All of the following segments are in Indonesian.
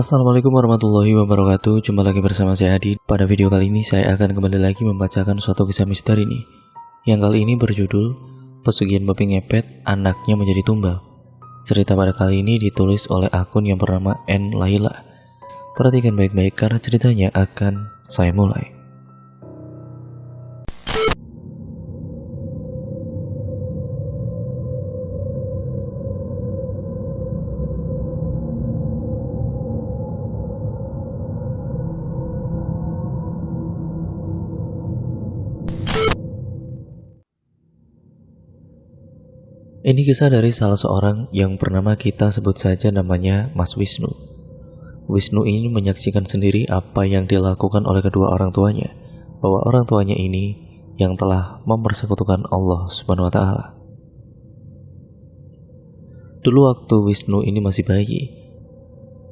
Assalamualaikum warahmatullahi wabarakatuh. Jumpa lagi bersama saya Adi. Pada video kali ini saya akan kembali lagi membacakan suatu kisah misteri nih, yang kali ini berjudul Pesugihan Babi Ngepet, Anaknya Menjadi Tumbal. Cerita pada kali ini ditulis oleh akun yang bernama N Laila. Perhatikan baik-baik karena ceritanya akan saya mulai. Ini kisah dari salah seorang yang bernama kita sebut saja namanya Mas Wisnu. Wisnu ini menyaksikan sendiri apa yang dilakukan oleh kedua orang tuanya, bahwa orang tuanya ini yang telah mempersekutukan Allah Subhanahu wa Ta'ala. Dulu waktu Wisnu ini masih bayi,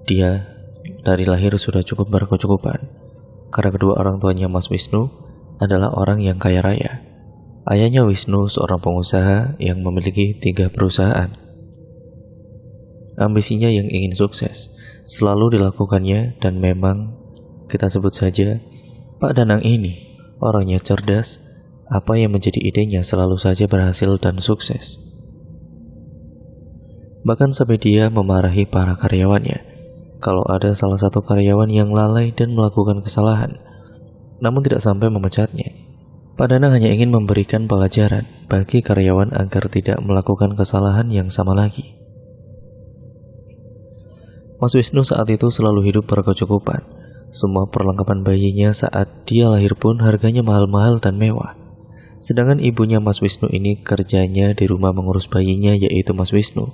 dia dari lahir sudah cukup berkecukupan, karena kedua orang tuanya Mas Wisnu adalah orang yang kaya raya. Ayahnya Wisnu seorang pengusaha yang memiliki 3 perusahaan. Ambisinya yang ingin sukses selalu dilakukannya, dan memang kita sebut saja Pak Danang ini orangnya cerdas. Apa yang menjadi idenya selalu saja berhasil dan sukses. Bahkan sampai dia memarahi para karyawannya kalau ada salah satu karyawan yang lalai dan melakukan kesalahan, namun tidak sampai memecatnya. Pak Danang hanya ingin memberikan pelajaran bagi karyawan agar tidak melakukan kesalahan yang sama lagi. Mas Wisnu saat itu selalu hidup berkecukupan. Semua perlengkapan bayinya saat dia lahir pun harganya mahal-mahal dan mewah. Sedangkan ibunya Mas Wisnu ini kerjanya di rumah mengurus bayinya, yaitu Mas Wisnu.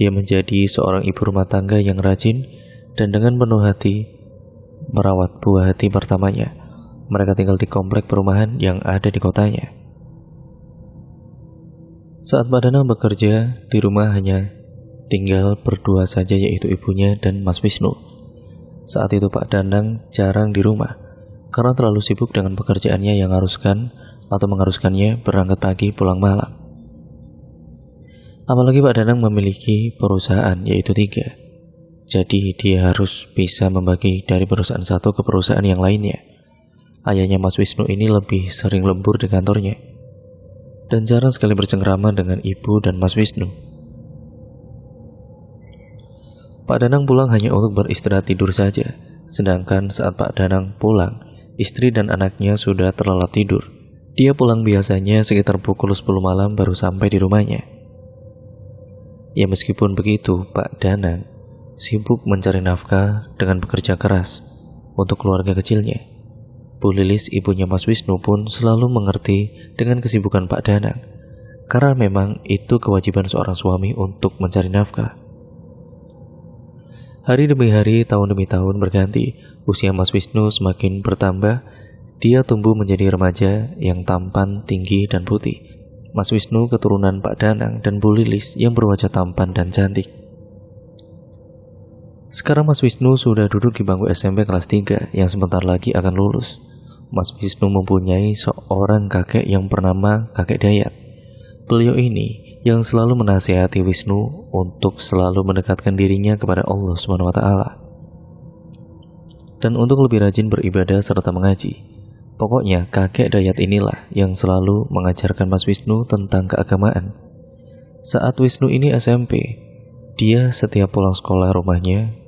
Dia menjadi seorang ibu rumah tangga yang rajin dan dengan penuh hati merawat buah hati pertamanya. Mereka tinggal di komplek perumahan yang ada di kotanya. Saat Pak Danang bekerja, di rumah hanya tinggal berdua saja, yaitu ibunya dan Mas Wisnu. Saat itu Pak Danang jarang di rumah karena terlalu sibuk dengan pekerjaannya yang mengharuskannya berangkat pagi pulang malam. Apalagi Pak Danang memiliki perusahaan, yaitu 3. Jadi dia harus bisa membagi dari perusahaan satu ke perusahaan yang lainnya. Ayahnya Mas Wisnu ini lebih sering lembur di kantornya dan jarang sekali bercengkrama dengan ibu dan Mas Wisnu. Pak Danang pulang hanya untuk beristirahat tidur saja. Sedangkan saat Pak Danang pulang, istri dan anaknya sudah terlelap tidur. Dia pulang biasanya sekitar pukul 10 malam baru sampai di rumahnya. Ya meskipun begitu, Pak Danang sibuk mencari nafkah dengan bekerja keras untuk keluarga kecilnya. Bu Lilis, ibunya Mas Wisnu pun selalu mengerti dengan kesibukan Pak Danang, karena memang itu kewajiban seorang suami untuk mencari nafkah. Hari demi hari, tahun demi tahun berganti, usia Mas Wisnu semakin bertambah. Dia tumbuh menjadi remaja yang tampan, tinggi, dan putih. Mas Wisnu keturunan Pak Danang dan Bu Lilis yang berwajah tampan dan cantik. Sekarang Mas Wisnu sudah duduk di bangku SMP kelas 3 yang sebentar lagi akan lulus. Mas Wisnu mempunyai seorang kakek yang bernama Kakek Dayat. Beliau ini yang selalu menasihati Wisnu untuk selalu mendekatkan dirinya kepada Allah Subhanahu wa Ta'ala dan untuk lebih rajin beribadah serta mengaji. Pokoknya Kakek Dayat inilah yang selalu mengajarkan Mas Wisnu tentang keagamaan. Saat Wisnu ini SMP, dia setiap pulang sekolah rumahnya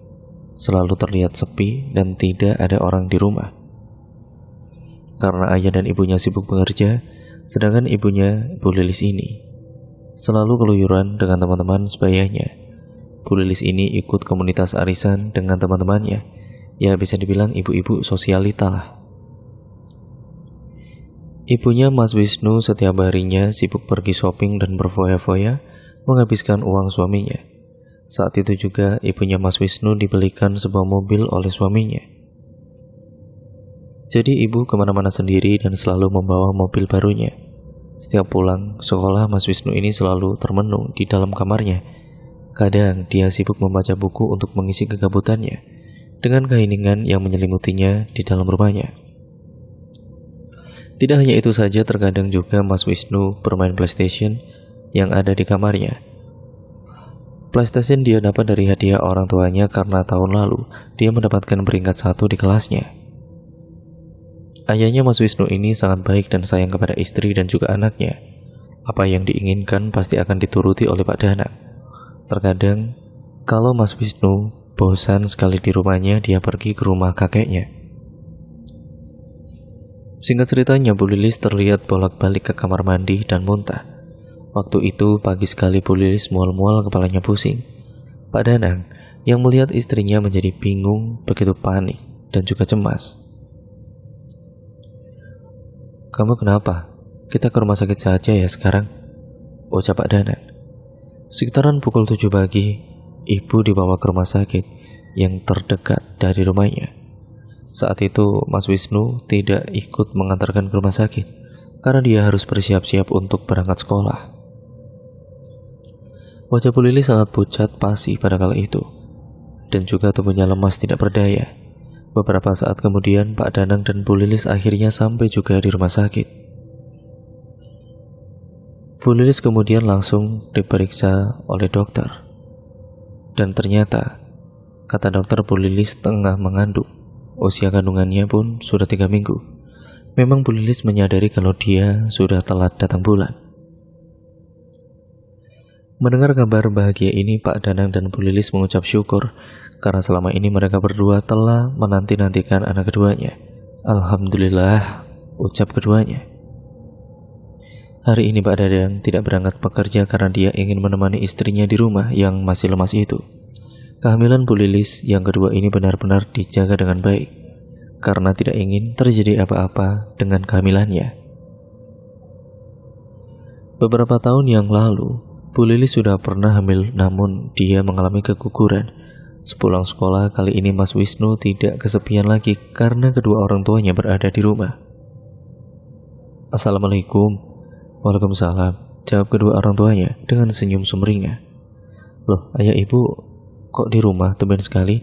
selalu terlihat sepi dan tidak ada orang di rumah. Karena ayah dan ibunya sibuk bekerja, sedangkan ibunya, Bu Lilis ini, selalu keluyuran dengan teman-teman sebayanya. Bu Lilis ini ikut komunitas arisan dengan teman-temannya. Ya bisa dibilang ibu-ibu sosialita lah. Ibunya Mas Wisnu setiap harinya sibuk pergi shopping dan berfoya-foya menghabiskan uang suaminya. Saat itu juga ibunya Mas Wisnu dibelikan sebuah mobil oleh suaminya. Jadi ibu kemana-mana sendiri dan selalu membawa mobil barunya. Setiap pulang sekolah, Mas Wisnu ini selalu termenung di dalam kamarnya. Kadang dia sibuk membaca buku untuk mengisi kegabutannya dengan keheningan yang menyelimutinya di dalam rumahnya. Tidak hanya itu saja, terkadang juga Mas Wisnu bermain PlayStation yang ada di kamarnya. PlayStation dia dapat dari hadiah orang tuanya karena tahun lalu dia mendapatkan peringkat 1 di kelasnya. Ayahnya Mas Wisnu ini sangat baik dan sayang kepada istri dan juga anaknya. Apa yang diinginkan pasti akan dituruti oleh Pak Danang. Terkadang, kalau Mas Wisnu bosan sekali di rumahnya, dia pergi ke rumah kakeknya. Singkat ceritanya, Bu Lilis terlihat bolak-balik ke kamar mandi dan muntah. Waktu itu pagi sekali Bu Lilis mual-mual, kepalanya pusing. Pak Danang yang melihat istrinya menjadi bingung, begitu panik dan juga cemas. "Kamu kenapa? Kita ke rumah sakit saja ya sekarang," ucap Pak Danang. Sekitaran pukul 7 pagi, ibu dibawa ke rumah sakit yang terdekat dari rumahnya. Saat itu Mas Wisnu tidak ikut mengantarkan ke rumah sakit karena dia harus bersiap-siap untuk berangkat sekolah. Wajah Bu Lili sangat pucat pasi pada kala itu, dan juga tubuhnya lemas tidak berdaya. Beberapa saat kemudian Pak Danang dan Bu Lilis akhirnya sampai juga di rumah sakit. Bu Lilis kemudian langsung diperiksa oleh dokter. Dan ternyata, kata dokter, Bu Lilis tengah mengandung. Usia kandungannya pun sudah 3 minggu. Memang Bu Lilis menyadari kalau dia sudah telat datang bulan. Mendengar kabar bahagia ini, Pak Danang dan Bu Lilis mengucap syukur karena selama ini mereka berdua telah menanti-nantikan anak keduanya. Alhamdulillah, ucap keduanya. Hari ini Pak Danang tidak berangkat bekerja karena dia ingin menemani istrinya di rumah yang masih lemas itu. Kehamilan Bu Lilis yang kedua ini benar-benar dijaga dengan baik karena tidak ingin terjadi apa-apa dengan kehamilannya. Beberapa tahun yang lalu, Bu Lilis sudah pernah hamil, namun dia mengalami keguguran. Sepulang sekolah, kali ini Mas Wisnu tidak kesepian lagi karena kedua orang tuanya berada di rumah. "Assalamualaikum." "Waalaikumsalam," jawab kedua orang tuanya dengan senyum sumringah. "Loh, ayah ibu kok di rumah tumben sekali?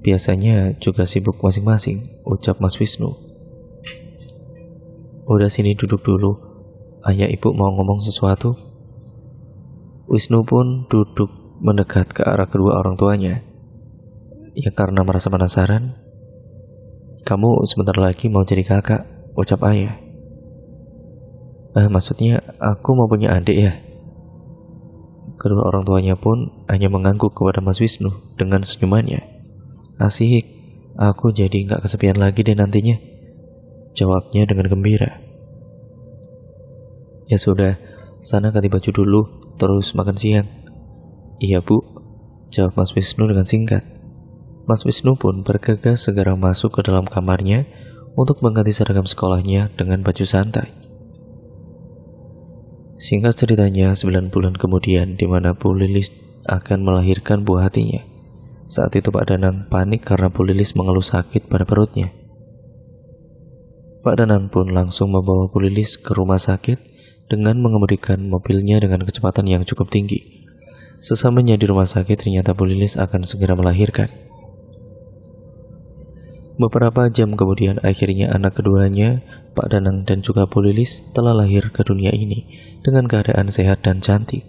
Biasanya juga sibuk masing-masing," ucap Mas Wisnu. "Udah, sini duduk dulu, ayah ibu mau ngomong sesuatu." Wisnu pun duduk mendekat ke arah kedua orang tuanya. Ya karena merasa penasaran. "Kamu sebentar lagi mau jadi kakak," ucap ayah. Maksudnya aku mau punya adik ya?" Kedua orang tuanya pun hanya mengangguk kepada Mas Wisnu dengan senyumannya. "Asik, aku jadi gak kesepian lagi deh nantinya," jawabnya dengan gembira. "Ya sudah, sana ganti baju dulu, terus makan siang." "Iya Bu," jawab Mas Wisnu dengan singkat. Mas Wisnu pun bergegas segera masuk ke dalam kamarnya untuk mengganti seragam sekolahnya dengan baju santai. Singkat ceritanya, 9 bulan kemudian, di mana Bu Lilis akan melahirkan buah hatinya. Saat itu Pak Danang panik karena Bu Lilis mengeluh sakit pada perutnya. Pak Danang pun langsung membawa Bu Lilis ke rumah sakit dengan mengemudikan mobilnya dengan kecepatan yang cukup tinggi. Sesamanya di rumah sakit, ternyata Bu Lilis akan segera melahirkan. Beberapa jam kemudian, akhirnya anak keduanya, Pak Danang dan juga Bu Lilis, telah lahir ke dunia ini dengan keadaan sehat dan cantik.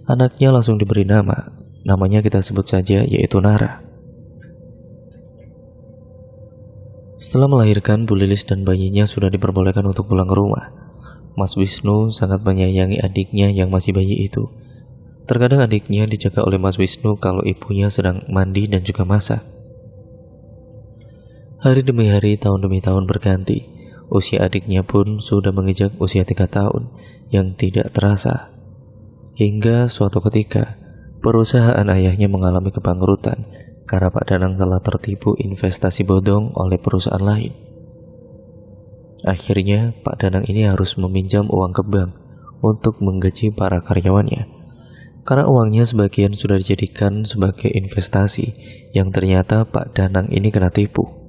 Anaknya langsung diberi nama. Namanya kita sebut saja, yaitu Nara. Setelah melahirkan, Bu Lilis dan bayinya sudah diperbolehkan untuk pulang ke rumah. Mas Wisnu sangat menyayangi adiknya yang masih bayi itu. Terkadang adiknya dijaga oleh Mas Wisnu kalau ibunya sedang mandi dan juga masak. Hari demi hari, tahun demi tahun berganti. Usia adiknya pun sudah menginjak usia 3 tahun yang tidak terasa. Hingga suatu ketika, perusahaan ayahnya mengalami kebangkrutan karena Pak Danang telah tertipu investasi bodong oleh perusahaan lain. Akhirnya, Pak Danang ini harus meminjam uang ke bank untuk menggaji para karyawannya. Karena uangnya sebagian sudah dijadikan sebagai investasi, yang ternyata Pak Danang ini kena tipu.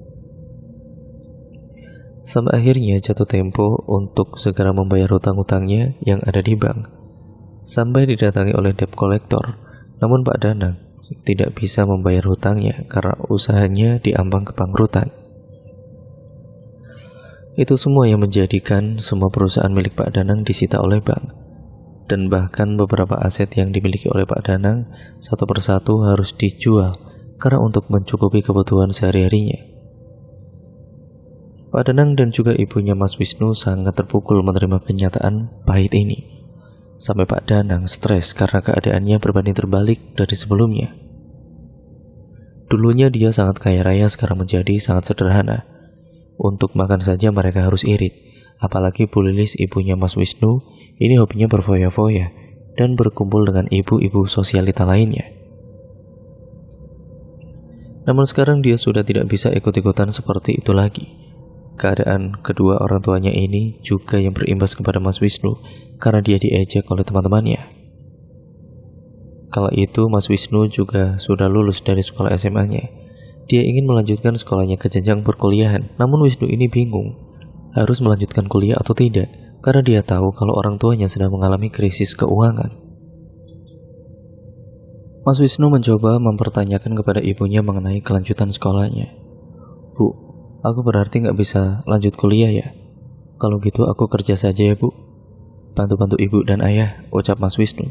Sampai akhirnya jatuh tempo untuk segera membayar hutang-hutangnya yang ada di bank. Sampai didatangi oleh debt collector, namun Pak Danang tidak bisa membayar hutangnya karena usahanya diambang kebangkrutan. Itu semua yang menjadikan semua perusahaan milik Pak Danang disita oleh bank. dan bahkan beberapa aset yang dimiliki oleh Pak Danang satu persatu harus dijual karena untuk mencukupi kebutuhan sehari-harinya. Pak Danang dan juga ibunya Mas Wisnu sangat terpukul menerima kenyataan pahit ini. Sampai Pak Danang stres karena keadaannya berbanding terbalik dari sebelumnya. Dulunya dia sangat kaya raya, sekarang menjadi sangat sederhana. Untuk makan saja mereka harus irit. Apalagi Bu Lilis, ibunya Mas Wisnu, ini hobinya berfoya-foya dan berkumpul dengan ibu-ibu sosialita lainnya. Namun sekarang dia sudah tidak bisa ikut-ikutan seperti itu lagi. Keadaan kedua orang tuanya ini juga yang berimbas kepada Mas Wisnu karena dia diejek oleh teman-temannya. Kala itu Mas Wisnu juga sudah lulus dari sekolah SMA-nya. Dia ingin melanjutkan sekolahnya ke jenjang perkuliahan, namun Wisnu ini bingung harus melanjutkan kuliah atau tidak karena dia tahu kalau orang tuanya sedang mengalami krisis keuangan. Mas Wisnu mencoba mempertanyakan kepada ibunya mengenai kelanjutan sekolahnya. Bu, aku berarti nggak bisa lanjut kuliah ya? Kalau gitu aku kerja saja ya Bu. Bantu-bantu ibu dan ayah, ucap Mas Wisnu.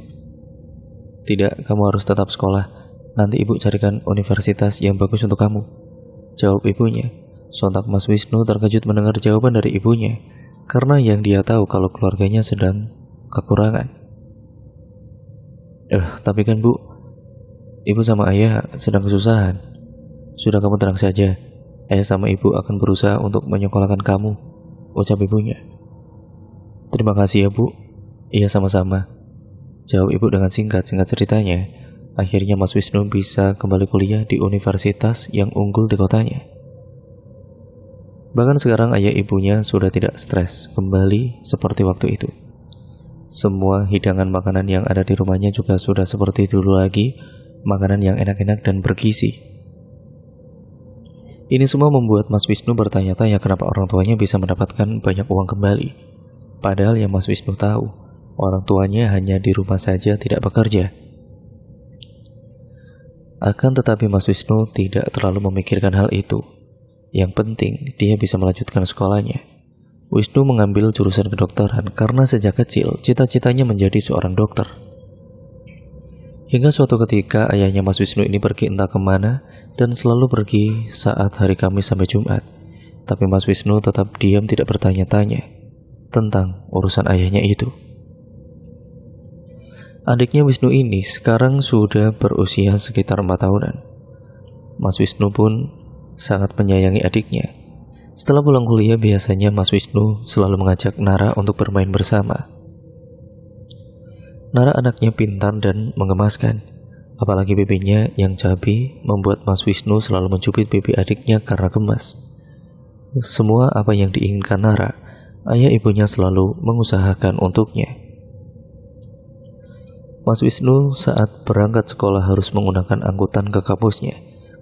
Tidak, kamu harus tetap sekolah. Nanti ibu carikan universitas yang bagus untuk kamu, jawab ibunya. Sontak Mas Wisnu terkejut mendengar jawaban dari ibunya, karena yang dia tahu kalau keluarganya sedang kekurangan. Tapi kan Bu, ibu sama ayah sedang kesusahan. Sudah, kamu tenang saja. Ayah sama ibu akan berusaha untuk menyekolahkan kamu, ucap ibunya. Terima kasih ya Bu. Iya, sama-sama, jawab ibu dengan singkat-singkat ceritanya. Akhirnya Mas Wisnu bisa kembali kuliah di universitas yang unggul di kotanya. Bahkan sekarang ayah ibunya sudah tidak stres kembali seperti waktu itu. Semua hidangan makanan yang ada di rumahnya juga sudah seperti dulu lagi, makanan yang enak-enak dan bergizi. Ini semua membuat Mas Wisnu bertanya-tanya kenapa orang tuanya bisa mendapatkan banyak uang kembali. Padahal yang Mas Wisnu tahu, orang tuanya hanya di rumah saja, tidak bekerja. Akan tetapi Mas Wisnu tidak terlalu memikirkan hal itu. Yang penting, dia bisa melanjutkan sekolahnya. Wisnu mengambil jurusan kedokteran karena sejak kecil cita-citanya menjadi seorang dokter. Hingga suatu ketika ayahnya Mas Wisnu ini pergi entah kemana, dan selalu pergi saat hari Kamis sampai Jumat. Tapi Mas Wisnu tetap diam, tidak bertanya-tanya tentang urusan ayahnya itu. Adiknya Wisnu ini sekarang sudah berusia sekitar 4 tahunan. Mas Wisnu pun sangat menyayangi adiknya. Setelah pulang kuliah, biasanya Mas Wisnu selalu mengajak Nara untuk bermain bersama. Nara anaknya pintar dan menggemaskan. Apalagi pipinya yang cabi membuat Mas Wisnu selalu mencubit pipi adiknya karena gemas. Semua apa yang diinginkan Nara, ayah ibunya selalu mengusahakan untuknya. Mas Wisnu saat berangkat sekolah harus menggunakan angkutan ke kampusnya,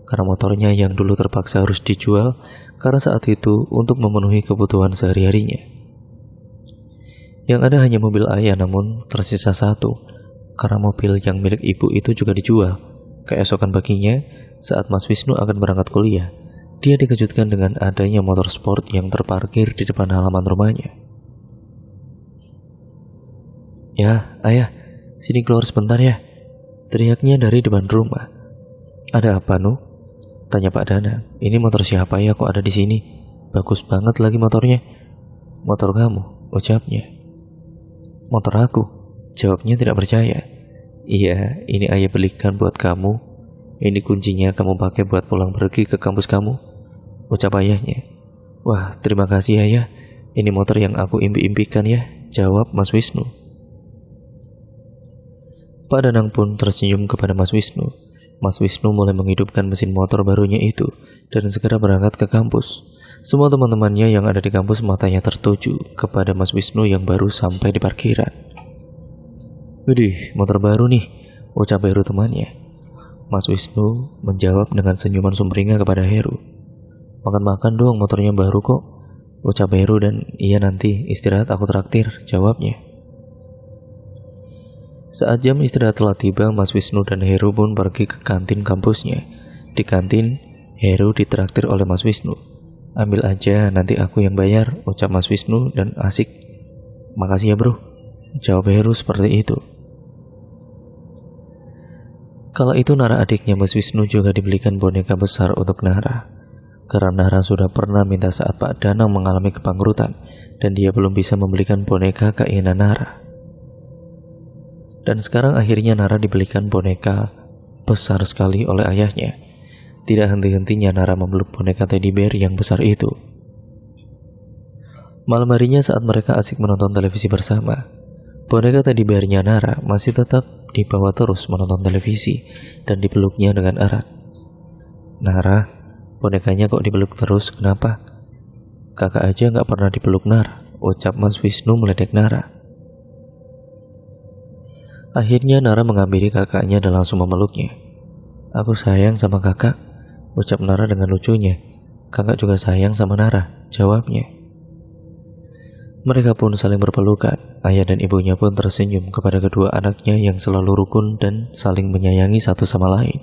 karena motornya yang dulu terpaksa harus dijual karena saat itu untuk memenuhi kebutuhan sehari-harinya. Yang ada hanya mobil ayah, namun tersisa satu, karena mobil yang milik ibu itu juga dijual. Keesokan paginya, saat Mas Wisnu akan berangkat kuliah, dia dikejutkan dengan adanya motor sport yang terparkir di depan halaman rumahnya. Ya, ayah, sini keluar sebentar ya, teriaknya dari depan rumah. Ada apa, Nu? Tanya Pak Danang. Ini motor siapa ya, kok ada di sini? Bagus banget lagi motornya. Motor kamu, ucapnya. Motor aku, jawabnya tidak percaya. Iya, ini ayah belikan buat kamu. Ini kuncinya, kamu pakai buat pulang pergi ke kampus kamu, ucap ayahnya. Wah, terima kasih ayah. Ini motor yang aku impi-impikan ya, jawab Mas Wisnu. Pak Danang pun tersenyum kepada Mas Wisnu. Mas Wisnu mulai menghidupkan mesin motor barunya itu dan segera berangkat ke kampus. Semua teman-temannya yang ada di kampus matanya tertuju kepada Mas Wisnu yang baru sampai di parkiran. Widih, motor baru nih, ucap Heru temannya. Mas Wisnu menjawab dengan senyuman sumringah kepada Heru. Makan-makan dong, motornya baru kok, ucap Heru. Dan iya, nanti istirahat aku traktir, jawabnya. Saat jam istirahat telah tiba, Mas Wisnu dan Heru pun pergi ke kantin kampusnya. Di kantin, Heru ditraktir oleh Mas Wisnu. Ambil aja, nanti aku yang bayar, ucap Mas Wisnu dan asik. Makasih ya bro. Jawab Heru seperti itu. Kala itu Nara adiknya Mas Wisnu juga dibelikan boneka besar untuk Nara. Karena Nara sudah pernah minta saat Pak Danang mengalami kebangkrutan dan dia belum bisa membelikan boneka keinginan Nara. Dan sekarang akhirnya Nara dibelikan boneka besar sekali oleh ayahnya. Tidak henti-hentinya Nara memeluk boneka teddy bear yang besar itu. Malam harinya saat mereka asik menonton televisi bersama, boneka teddy bearnya Nara masih tetap dibawa terus menonton televisi dan dipeluknya dengan erat. Nara, bonekanya kok dipeluk terus, kenapa? Kakak aja gak pernah dipeluk Nara, ucap Mas Wisnu meledek Nara. Akhirnya Nara menghampiri kakaknya dan langsung memeluknya. Aku sayang sama kakak, ucap Nara dengan lucunya. Kakak juga sayang sama Nara, jawabnya. Mereka pun saling berpelukan. Ayah dan ibunya pun tersenyum kepada kedua anaknya yang selalu rukun dan saling menyayangi satu sama lain.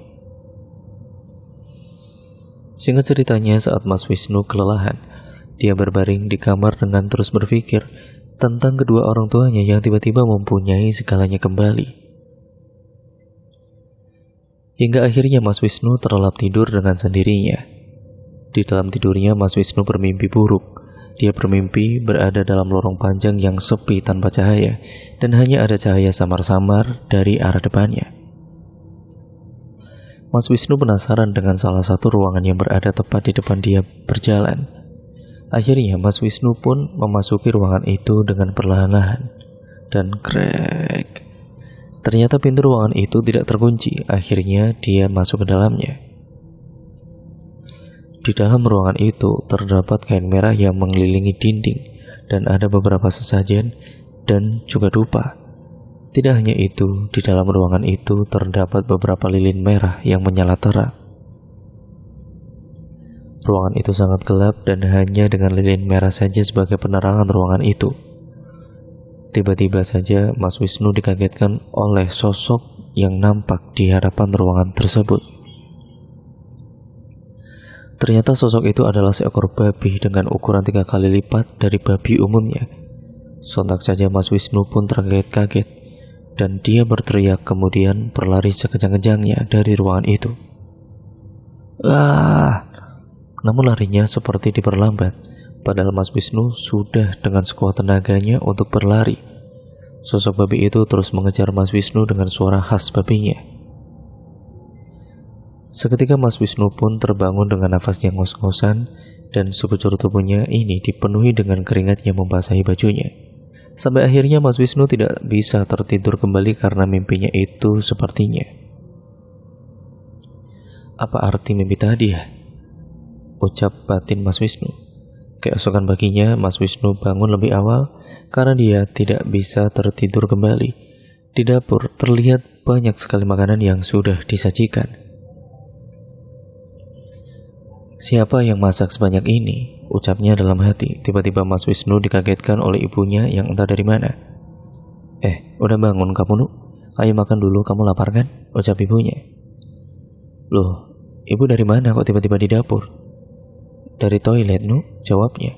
Singkat ceritanya, saat Mas Wisnu kelelahan, dia berbaring di kamar dengan terus berpikir tentang kedua orang tuanya yang tiba-tiba mempunyai segalanya kembali. Hingga akhirnya Mas Wisnu terlelap tidur dengan sendirinya. Di dalam tidurnya Mas Wisnu bermimpi buruk. Dia bermimpi berada dalam lorong panjang yang sepi tanpa cahaya, dan hanya ada cahaya samar-samar dari arah depannya. Mas Wisnu penasaran dengan salah satu ruangan yang berada tepat di depan dia berjalan. Akhirnya Mas Wisnu pun memasuki ruangan itu dengan perlahan-lahan. Dan krek, ternyata pintu ruangan itu tidak terkunci. Akhirnya dia masuk ke dalamnya. Di dalam ruangan itu terdapat kain merah yang mengelilingi dinding dan ada beberapa sesajen dan juga dupa. Tidak hanya itu, di dalam ruangan itu terdapat beberapa lilin merah yang menyala terang. Ruangan itu sangat gelap dan hanya dengan lilin merah saja sebagai penerangan ruangan itu. Tiba-tiba saja Mas Wisnu dikagetkan oleh sosok yang nampak di hadapan ruangan tersebut. Ternyata sosok itu adalah seekor babi dengan ukuran 3 kali lipat dari babi umumnya. Sontak saja Mas Wisnu pun terkaget-kaget dan dia berteriak kemudian berlari sekejang-kejangnya dari ruangan itu. Namun larinya seperti diperlambat, padahal Mas Wisnu sudah dengan sekuat tenaganya untuk berlari. Sosok babi itu terus mengejar Mas Wisnu dengan suara khas babinya. Seketika Mas Wisnu pun terbangun dengan nafasnya ngos-ngosan dan sekujur tubuhnya ini dipenuhi dengan keringat yang membasahi bajunya. Sampai akhirnya Mas Wisnu tidak bisa tertidur kembali karena mimpinya itu sepertinya. Apa arti mimpi tadi ya? Ucap batin Mas Wisnu. Keesokan paginya Mas Wisnu bangun lebih awal karena dia tidak bisa tertidur kembali. Di dapur terlihat banyak sekali makanan yang sudah disajikan. Siapa yang masak sebanyak ini? Ucapnya dalam hati. Tiba-tiba Mas Wisnu dikagetkan oleh ibunya yang entah dari mana. Udah bangun kamu, Nu? Ayo makan dulu, kamu lapar kan? Ucap ibunya. Loh, ibu dari mana kok tiba-tiba di dapur? Dari toilet, Nu, jawabnya.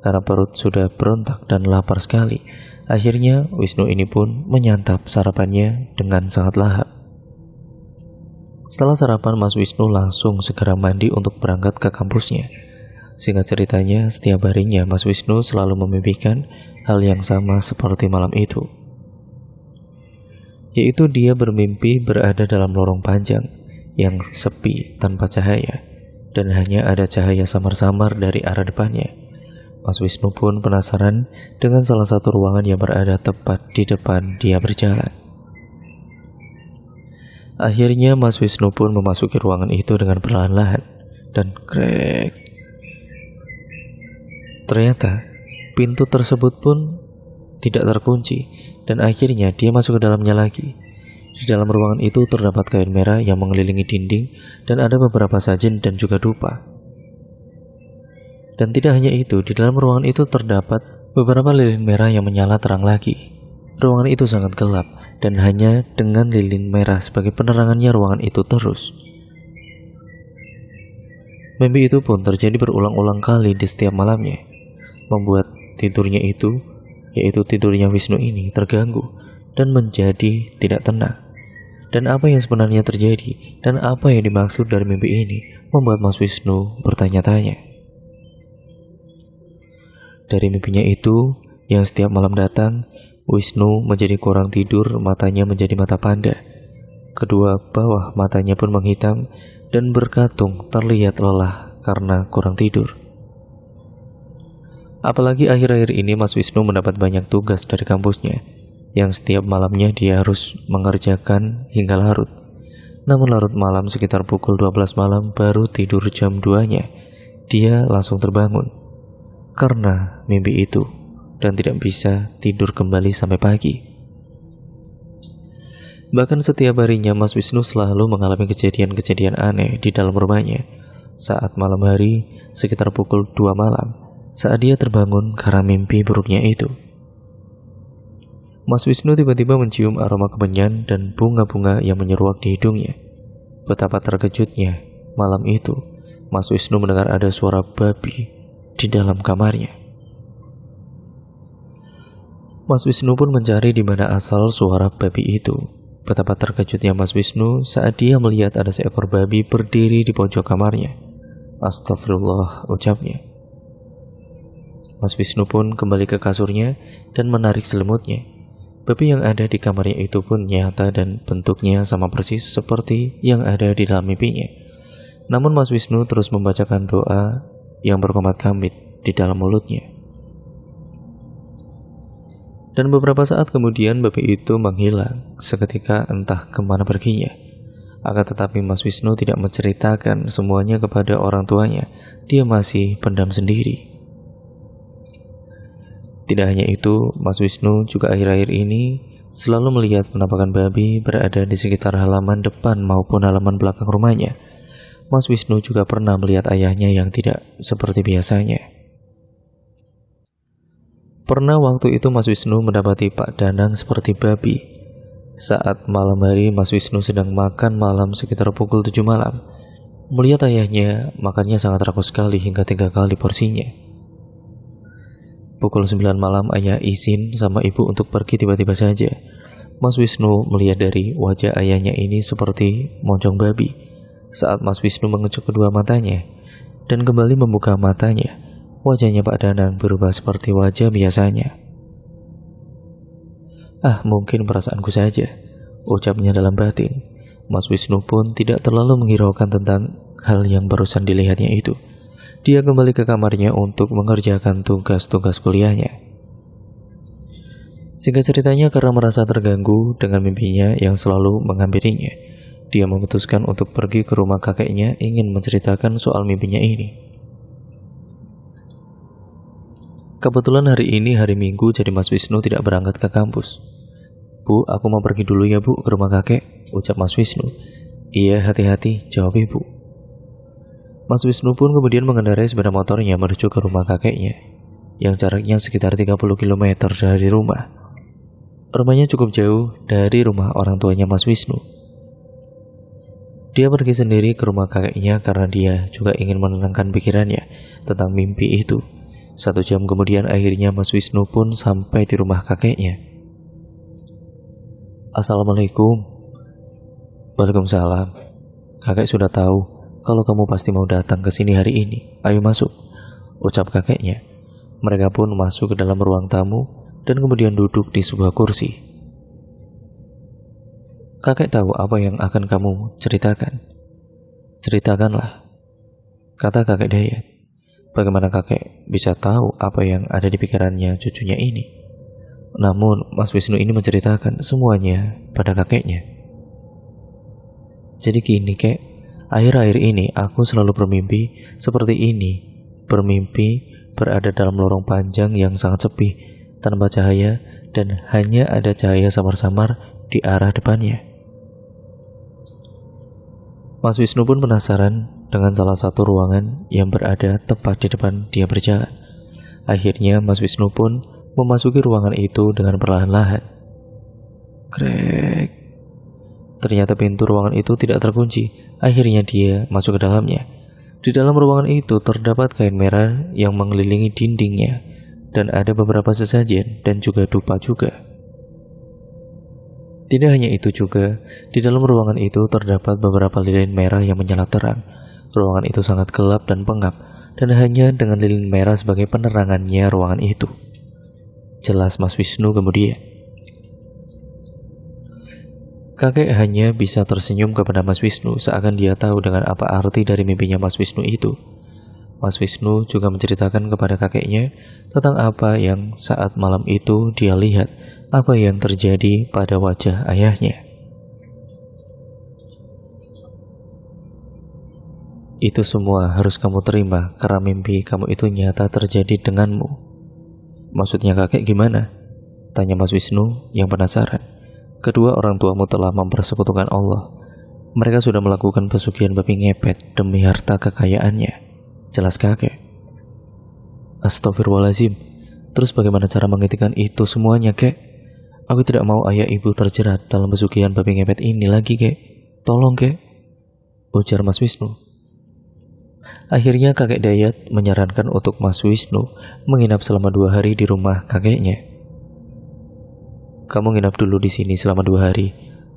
Karena perut sudah berontak dan lapar sekali. Akhirnya Wisnu ini pun menyantap sarapannya dengan sangat lahap. Setelah sarapan, Mas Wisnu langsung segera mandi untuk berangkat ke kampusnya. Singkat ceritanya, setiap harinya Mas Wisnu selalu memimpikan hal yang sama seperti malam itu. Yaitu dia bermimpi berada dalam lorong panjang yang sepi tanpa cahaya, dan hanya ada cahaya samar-samar dari arah depannya. Mas Wisnu pun penasaran dengan salah satu ruangan yang berada tepat di depan dia berjalan. Akhirnya Mas Wisnu pun memasuki ruangan itu dengan perlahan-lahan dan krek. Ternyata pintu tersebut pun tidak terkunci dan akhirnya dia masuk ke dalamnya lagi. Di dalam ruangan itu terdapat kain merah yang mengelilingi dinding dan ada beberapa sajen dan juga dupa. Dan tidak hanya itu, di dalam ruangan itu terdapat beberapa lilin merah yang menyala terang lagi. Ruangan itu sangat gelap dan hanya dengan lilin merah sebagai penerangannya ruangan itu terus. Mimpi itu pun terjadi berulang-ulang kali di setiap malamnya, membuat tidurnya itu yaitu tidurnya Wisnu ini terganggu dan menjadi tidak tenang. Dan apa yang sebenarnya terjadi dan apa yang dimaksud dari mimpi ini membuat Mas Wisnu bertanya-tanya. Dari mimpinya itu, yang setiap malam datang, Wisnu menjadi kurang tidur, matanya menjadi mata panda. Kedua bawah matanya pun menghitam dan berkatung, terlihat lelah karena kurang tidur. Apalagi akhir-akhir ini Mas Wisnu mendapat banyak tugas dari kampusnya, yang setiap malamnya dia harus mengerjakan hingga larut. Namun larut malam sekitar pukul 12 malam baru tidur jam 2-nya, dia langsung terbangun karena mimpi itu dan tidak bisa tidur kembali sampai pagi. Bahkan setiap harinya Mas Wisnu selalu mengalami kejadian-kejadian aneh di dalam rumahnya. Saat malam hari sekitar pukul 2 malam, saat dia terbangun karena mimpi buruknya itu, Mas Wisnu tiba-tiba mencium aroma kemenyan dan bunga-bunga yang menyeruak di hidungnya. Betapa terkejutnya malam itu, Mas Wisnu mendengar ada suara babi di dalam kamarnya. Mas Wisnu pun mencari di mana asal suara babi itu. Betapa terkejutnya Mas Wisnu saat dia melihat ada seekor babi berdiri di pojok kamarnya. Astagfirullah, ucapnya. Mas Wisnu pun kembali ke kasurnya dan menarik selimutnya. Babi yang ada di kamarnya itu pun nyata dan bentuknya sama persis seperti yang ada di dalam mimpinya. Namun Mas Wisnu terus membacakan doa yang berkomat-kamit di dalam mulutnya. Dan beberapa saat kemudian babi itu menghilang, seketika entah kemana perginya. Akan tetapi Mas Wisnu tidak menceritakan semuanya kepada orang tuanya, dia masih pendam sendiri. Tidak hanya itu, Mas Wisnu juga akhir-akhir ini selalu melihat penampakan babi berada di sekitar halaman depan maupun halaman belakang rumahnya. Mas Wisnu juga pernah melihat ayahnya yang tidak seperti biasanya. Pernah waktu itu Mas Wisnu mendapati Pak Danang seperti babi. Saat malam hari Mas Wisnu sedang makan malam sekitar pukul 7 malam. Melihat ayahnya, makannya sangat rakus sekali hingga 3 kali porsinya. Pukul 9 malam ayah izin sama ibu untuk pergi tiba-tiba saja. Mas Wisnu melihat dari wajah ayahnya ini seperti moncong babi. Saat Mas Wisnu mengecup kedua matanya dan kembali membuka matanya, wajahnya Pak Danang berubah seperti wajah biasanya. Mungkin perasaanku saja, ucapnya dalam batin. Mas Wisnu pun tidak terlalu menghiraukan tentang hal yang barusan dilihatnya itu. Dia kembali ke kamarnya untuk mengerjakan tugas-tugas kuliahnya. Singkat ceritanya, karena merasa terganggu dengan mimpinya yang selalu menghampirinya, dia memutuskan untuk pergi ke rumah kakeknya ingin menceritakan soal mimpinya ini. Kebetulan hari ini hari Minggu, jadi Mas Wisnu tidak berangkat ke kampus. "Bu, aku mau pergi dulu ya Bu ke rumah kakek," ucap Mas Wisnu. "Iya, hati-hati," jawab ibu. Mas Wisnu pun kemudian mengendarai sepeda motornya menuju ke rumah kakeknya, yang jaraknya sekitar 30 km dari rumah. Rumahnya cukup jauh dari rumah orang tuanya Mas Wisnu. Dia pergi sendiri ke rumah kakeknya karena dia juga ingin menenangkan pikirannya tentang mimpi itu. 1 jam kemudian akhirnya Mas Wisnu pun sampai di rumah kakeknya. "Assalamualaikum." "Waalaikumsalam. Kakek sudah tahu kalau kamu pasti mau datang ke sini hari ini. Ayo masuk," ucap kakeknya. Mereka pun masuk ke dalam ruang tamu dan kemudian duduk di sebuah kursi. "Kakek tahu apa yang akan kamu ceritakan." "Ceritakanlah," kata kakek Dayat. Bagaimana kakek bisa tahu apa yang ada di pikirannya cucunya ini? Namun Mas Wisnu ini menceritakan semuanya pada kakeknya. "Jadi gini kek, akhir-akhir ini aku selalu bermimpi seperti ini. Bermimpi berada dalam lorong panjang yang sangat sepi, tanpa cahaya, dan hanya ada cahaya samar-samar di arah depannya." Mas Wisnu pun penasaran dengan salah satu ruangan yang berada tepat di depan dia berjalan. Akhirnya Mas Wisnu pun memasuki ruangan itu dengan perlahan-lahan. Krek. Ternyata pintu ruangan itu tidak terkunci. Akhirnya dia masuk ke dalamnya. Di dalam ruangan itu terdapat kain merah yang mengelilingi dindingnya, dan ada beberapa sesajen dan juga dupa juga. Tidak hanya itu juga, di dalam ruangan itu terdapat beberapa lilin merah yang menyala terang. Ruangan itu sangat gelap dan pengap, dan hanya dengan lilin merah sebagai penerangannya ruangan itu. Jelas Mas Wisnu kemudian. Kakek hanya bisa tersenyum kepada Mas Wisnu seakan dia tahu dengan apa arti dari mimpinya Mas Wisnu itu. Mas Wisnu juga menceritakan kepada kakeknya tentang apa yang saat malam itu dia lihat, apa yang terjadi pada wajah ayahnya. Itu semua harus kamu terima karena mimpi kamu itu nyata terjadi denganmu. Maksudnya kakek gimana? Tanya Mas Wisnu yang penasaran. Kedua orang tuamu telah mempersekutukan Allah. Mereka sudah melakukan pesugihan babi ngepet demi harta kekayaannya. Jelas kakek. Astagfirullahaladzim. Terus bagaimana cara menghentikan itu semuanya, kek? Aku tidak mau ayah ibu terjerat dalam pesugihan babi ngepet ini lagi, kek. Tolong, kek, ujar Mas Wisnu. Akhirnya kakek Dayat menyarankan untuk Mas Wisnu menginap selama 2 hari di rumah kakeknya. Kamu nginap dulu di sini selama 2 hari,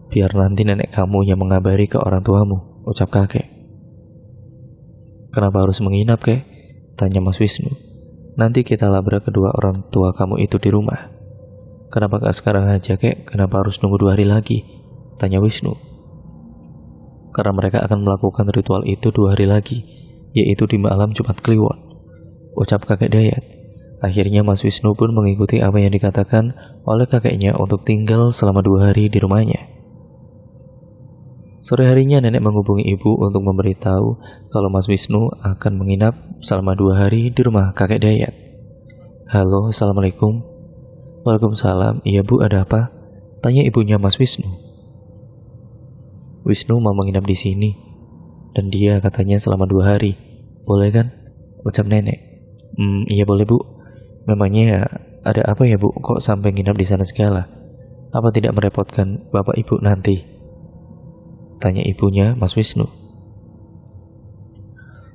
biar nanti nenek kamu yang mengabari ke orang tuamu, ucap kakek. Kenapa harus menginap, kek? Tanya Mas Wisnu. Nanti kita labrak kedua orang tua kamu itu di rumah. Kenapa gak sekarang aja, kek? Kenapa harus nunggu 2 hari lagi? Tanya Wisnu. Karena mereka akan melakukan ritual itu 2 hari lagi, yaitu di malam Jumat Kliwon, ucap kakek Dayat. Akhirnya Mas Wisnu pun mengikuti apa yang dikatakan oleh kakeknya untuk tinggal selama 2 hari di rumahnya. Sore harinya nenek menghubungi ibu untuk memberitahu kalau Mas Wisnu akan menginap selama 2 hari di rumah kakek Dayat. Halo, assalamualaikum. Waalaikumsalam. Iya bu, ada apa? Tanya ibunya Mas Wisnu. Wisnu mau menginap di sini, dan dia katanya selama 2 hari. Boleh kan? Ucap nenek. Iya boleh bu. Memangnya ada apa ya bu, kok sampai nginap di sana segala? Apa tidak merepotkan bapak ibu nanti? Tanya ibunya Mas Wisnu.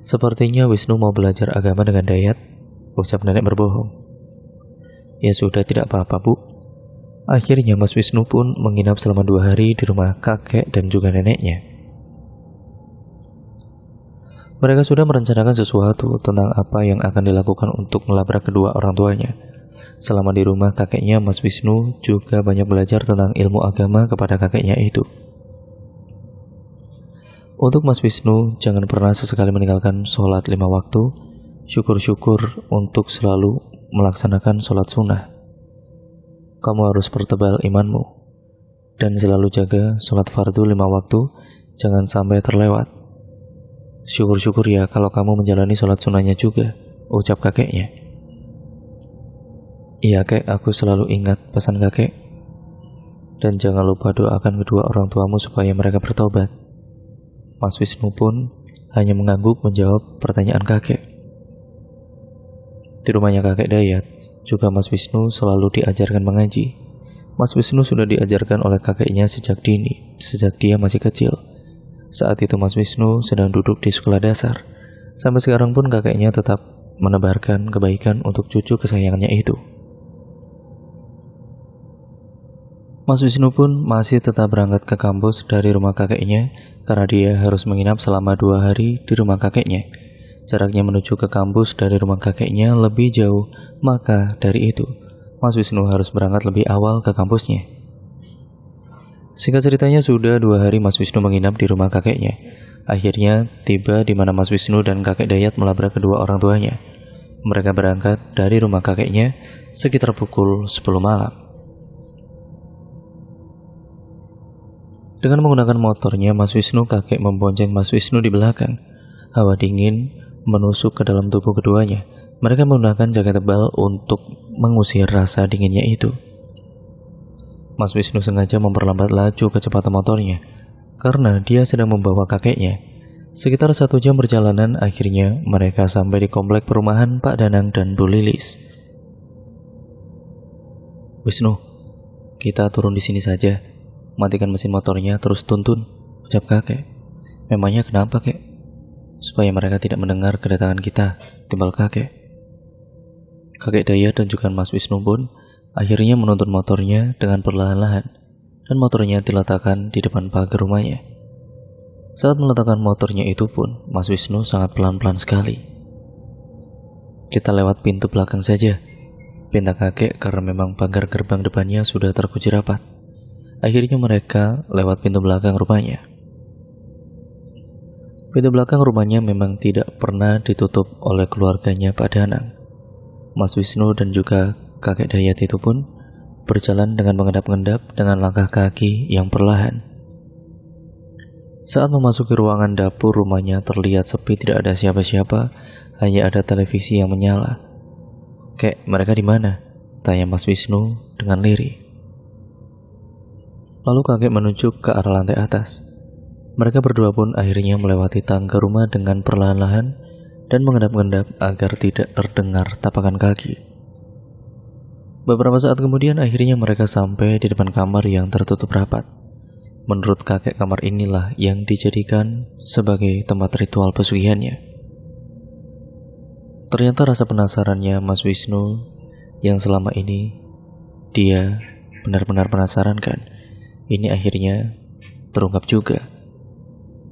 Sepertinya Wisnu mau belajar agama dengan Dayat, ucap nenek berbohong. Ya sudah, tidak apa-apa bu. Akhirnya Mas Wisnu pun menginap selama 2 hari di rumah kakek dan juga neneknya. Mereka sudah merencanakan sesuatu tentang apa yang akan dilakukan untuk melabrak kedua orang tuanya. Selama di rumah kakeknya, Mas Wisnu juga banyak belajar tentang ilmu agama kepada kakeknya itu. Untuk Mas Wisnu, jangan pernah sesekali meninggalkan sholat 5 waktu. Syukur-syukur untuk selalu melaksanakan sholat sunnah. Kamu harus pertebal imanmu dan selalu jaga sholat fardu 5 waktu, jangan sampai terlewat. Syukur-syukur ya kalau kamu menjalani sholat sunnahnya juga, ucap kakeknya. Iya kek, aku selalu ingat pesan kakek. Dan jangan lupa doakan kedua orang tuamu supaya mereka bertobat. Mas Wisnu pun hanya mengangguk menjawab pertanyaan kakek. Di rumahnya kakek Dayat, juga Mas Wisnu selalu diajarkan mengaji. Mas Wisnu sudah diajarkan oleh kakeknya sejak dini, sejak dia masih kecil. Saat itu Mas Wisnu sedang duduk di sekolah dasar. Sampai sekarang pun kakeknya tetap menebarkan kebaikan untuk cucu kesayangannya itu. Mas Wisnu pun masih tetap berangkat ke kampus dari rumah kakeknya karena dia harus menginap selama 2 hari di rumah kakeknya. Jaraknya menuju ke kampus dari rumah kakeknya lebih jauh, maka dari itu Mas Wisnu harus berangkat lebih awal ke kampusnya. Singkat ceritanya sudah 2 hari Mas Wisnu menginap di rumah kakeknya. Akhirnya tiba di mana Mas Wisnu dan kakek Dayat melabrak kedua orang tuanya. Mereka berangkat dari rumah kakeknya sekitar pukul 10 malam. Dengan menggunakan motornya, Mas Wisnu kakek membonceng Mas Wisnu di belakang. Hawa dingin menusuk ke dalam tubuh keduanya. Mereka menggunakan jaket tebal untuk mengusir rasa dinginnya itu. Mas Wisnu sengaja memperlambat laju kecepatan motornya karena dia sedang membawa kakeknya. Sekitar 1 jam perjalanan, akhirnya mereka sampai di komplek perumahan Pak Danang dan Bu Lilis. Wisnu, kita turun di sini saja. Matikan mesin motornya terus tuntun, ucap kakek. Memangnya kenapa, kek? Supaya mereka tidak mendengar kedatangan kita, timbal kakek. Kakek Dayat dan juga Mas Wisnu pun akhirnya menuntun motornya dengan perlahan-lahan, dan motornya diletakkan di depan pagar rumahnya. Saat meletakkan motornya itu pun, Mas Wisnu sangat pelan-pelan sekali. "Kita lewat pintu belakang saja," pinta kakek karena memang pagar gerbang depannya sudah terkunci rapat. Akhirnya mereka lewat pintu belakang rumahnya. Pintu belakang rumahnya memang tidak pernah ditutup oleh keluarganya Pak Danang. Mas Wisnu dan juga kakek Dayat itu pun berjalan dengan mengendap-endap dengan langkah kaki yang perlahan. Saat memasuki ruangan dapur, rumahnya terlihat sepi, tidak ada siapa-siapa, hanya ada televisi yang menyala. "Kek, mereka di mana?" tanya Mas Wisnu dengan lirih. Lalu kakek menunjuk ke arah lantai atas. Mereka berdua pun akhirnya melewati tangga rumah dengan perlahan-lahan dan mengendap-endap agar tidak terdengar tapakan kaki. Beberapa saat kemudian akhirnya mereka sampai di depan kamar yang tertutup rapat. Menurut kakek, kamar inilah yang dijadikan sebagai tempat ritual pesugihannya. Ternyata rasa penasarannya Mas Wisnu yang selama ini dia benar-benar penasaran kan, ini akhirnya terungkap juga.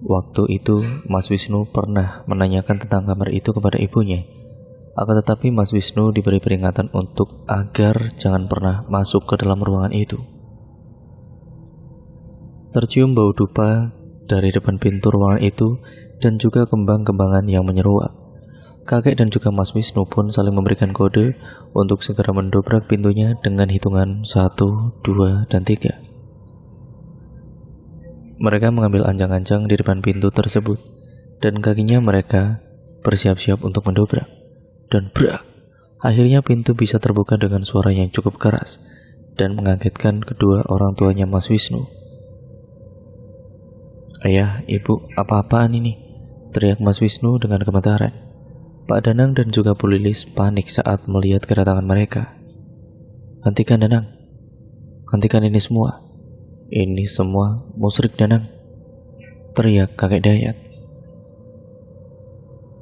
Waktu itu Mas Wisnu pernah menanyakan tentang kamar itu kepada ibunya. Akan tetapi Mas Wisnu diberi peringatan untuk agar jangan pernah masuk ke dalam ruangan itu. Tercium bau dupa dari depan pintu ruangan itu dan juga kembang-kembangan yang menyeruak. Kakek dan juga Mas Wisnu pun saling memberikan kode untuk segera mendobrak pintunya dengan hitungan 1, 2, dan 3. Mereka mengambil ancang-ancang di depan pintu tersebut dan kakinya mereka bersiap-siap untuk mendobrak. Dan brak, akhirnya pintu bisa terbuka dengan suara yang cukup keras dan mengagetkan kedua orang tuanya Mas Wisnu. "Ayah, ibu, apa-apaan ini?" teriak Mas Wisnu dengan gemetaran. Pak Danang dan juga Bu Lilis panik saat melihat kedatangan mereka. "Hentikan, Danang. Hentikan ini semua. Ini semua musyrik, Danang," teriak kakek Dayat.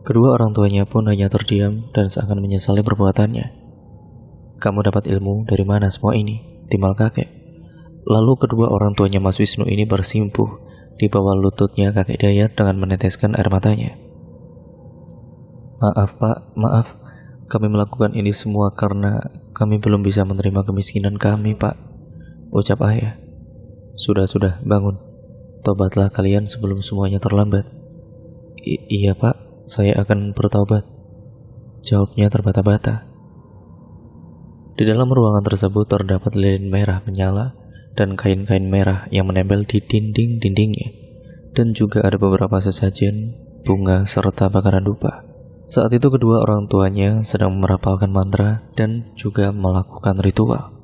Kedua orang tuanya pun hanya terdiam dan seakan menyesali perbuatannya. "Kamu dapat ilmu dari mana semua ini?" timbal kakek. Lalu kedua orang tuanya Mas Wisnu ini bersimpuh di bawah lututnya kakek Dayat dengan meneteskan air matanya. "Maaf Pak, maaf. Kami melakukan ini semua karena kami belum bisa menerima kemiskinan kami, Pak," ucap ayah. Sudah, bangun. Tobatlah kalian sebelum semuanya terlambat." Iya Pak, saya akan bertobat," jawabnya terbata-bata. Di dalam ruangan tersebut terdapat lilin merah menyala dan kain-kain merah yang menempel di dinding-dindingnya, dan juga ada beberapa sesajen, bunga, serta bakaran dupa. Saat itu kedua orang tuanya sedang merapalkan mantra dan juga melakukan ritual.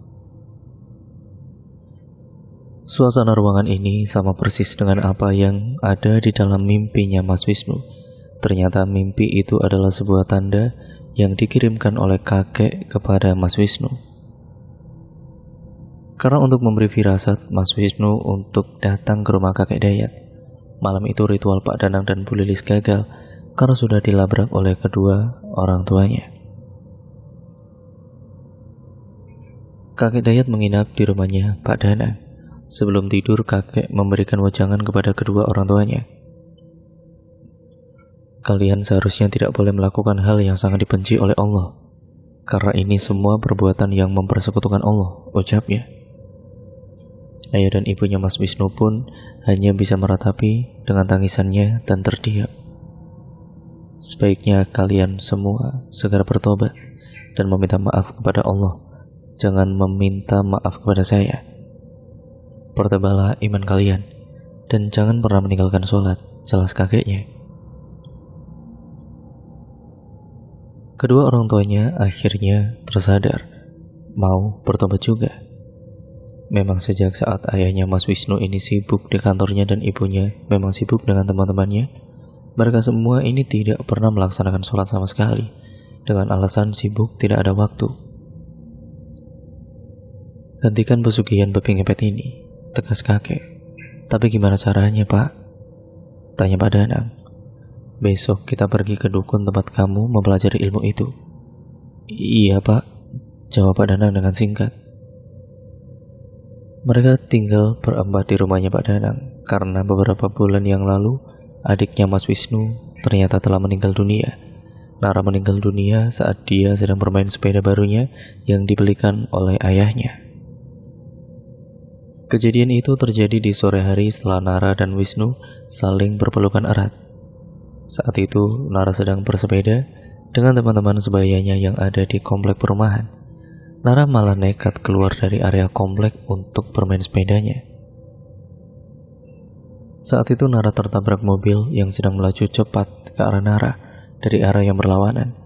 Suasana ruangan ini sama persis dengan apa yang ada di dalam mimpinya Mas Wisnu. Ternyata mimpi itu adalah sebuah tanda yang dikirimkan oleh kakek kepada Mas Wisnu. Karena untuk memberi firasat Mas Wisnu untuk datang ke rumah kakek Dayat. Malam itu ritual Pak Danang dan Bu Lilis gagal karena sudah dilabrak oleh kedua orang tuanya. Kakek Dayat menginap di rumahnya Pak Danang. Sebelum tidur, kakek memberikan wejangan kepada kedua orang tuanya. "Kalian seharusnya tidak boleh melakukan hal yang sangat dibenci oleh Allah, karena ini semua perbuatan yang mempersekutukan Allah," ucapnya. Ayah dan ibunya Mas Wisnu pun hanya bisa meratapi dengan tangisannya dan terdiam. "Sebaiknya kalian semua segera bertobat dan meminta maaf kepada Allah. Jangan meminta maaf kepada saya. Perteballah iman kalian dan jangan pernah meninggalkan sholat," jelas kakeknya. Kedua orang tuanya akhirnya tersadar, mau bertobat juga. Memang sejak saat ayahnya Mas Wisnu ini sibuk di kantornya dan ibunya memang sibuk dengan teman-temannya, mereka semua ini tidak pernah melaksanakan sholat sama sekali dengan alasan sibuk tidak ada waktu. "Hentikan pesugihan babi ngepet ini," tegas kakek. "Tapi gimana caranya, Pak?" tanya Pak Danang. "Besok kita pergi ke dukun tempat kamu mempelajari ilmu itu. Iya Pak, jawab Pak Danang dengan singkat. Mereka tinggal berempat di rumahnya Pak Danang karena beberapa bulan yang lalu adiknya Mas Wisnu ternyata telah meninggal dunia. Nara meninggal dunia saat dia sedang bermain sepeda barunya yang dibelikan oleh ayahnya. Kejadian itu terjadi di sore hari setelah Nara dan Wisnu saling berpelukan erat. Saat itu Nara sedang bersepeda dengan teman-teman sebayanya yang ada di komplek perumahan. Nara malah nekat keluar dari area komplek untuk bermain sepedanya. Saat itu Nara tertabrak mobil yang sedang melaju cepat ke arah Nara dari arah yang berlawanan.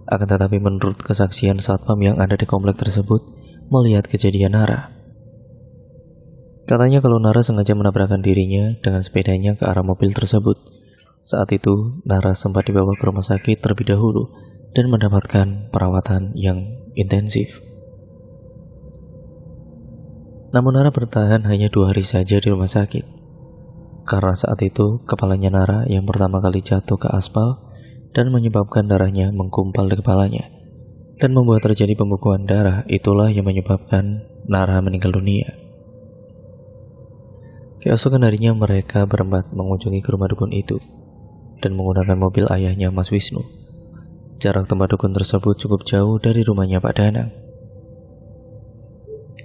Akan tetapi menurut kesaksian satpam yang ada di komplek tersebut melihat kejadian Nara. Katanya kalau Nara sengaja menabrakkan dirinya dengan sepedanya ke arah mobil tersebut. Saat itu Nara sempat dibawa ke rumah sakit terlebih dahulu dan mendapatkan perawatan yang intensif. Namun Nara bertahan hanya 2 hari saja di rumah sakit. Karena saat itu kepalanya Nara yang pertama kali jatuh ke aspal dan menyebabkan darahnya menggumpal di kepalanya dan membuat terjadi pembekuan darah. Itulah yang menyebabkan Nara meninggal dunia. Keesokan harinya mereka berempat mengunjungi ke rumah dukun itu dan menggunakan mobil ayahnya Mas Wisnu. Jarak tempat dukun tersebut cukup jauh dari rumahnya Pak Danang.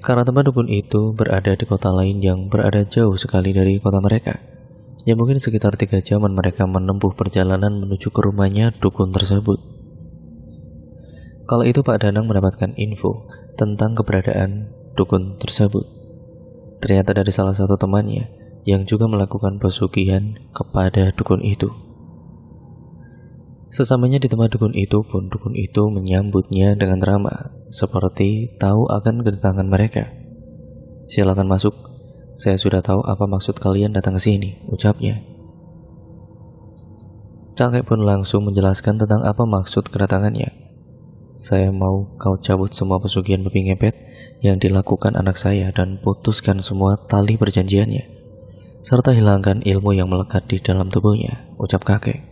Karena tempat dukun itu berada di kota lain yang berada jauh sekali dari kota mereka, ya mungkin sekitar 3 jaman mereka menempuh perjalanan menuju ke rumahnya dukun tersebut. Kala itu Pak Danang mendapatkan info tentang keberadaan dukun tersebut. Ternyata dari salah satu temannya yang juga melakukan pesugihan kepada dukun itu. Sesamanya di tempat dukun itu pun, dukun itu menyambutnya dengan ramah, seperti tahu akan kedatangan mereka. Silakan masuk, saya sudah tahu apa maksud kalian datang ke sini, ucapnya. Kakek pun langsung menjelaskan tentang apa maksud kedatangannya. Saya mau kau cabut semua pesugihan babi ngepet yang dilakukan anak saya dan putuskan semua tali perjanjiannya, serta hilangkan ilmu yang melekat di dalam tubuhnya, ucap kakek.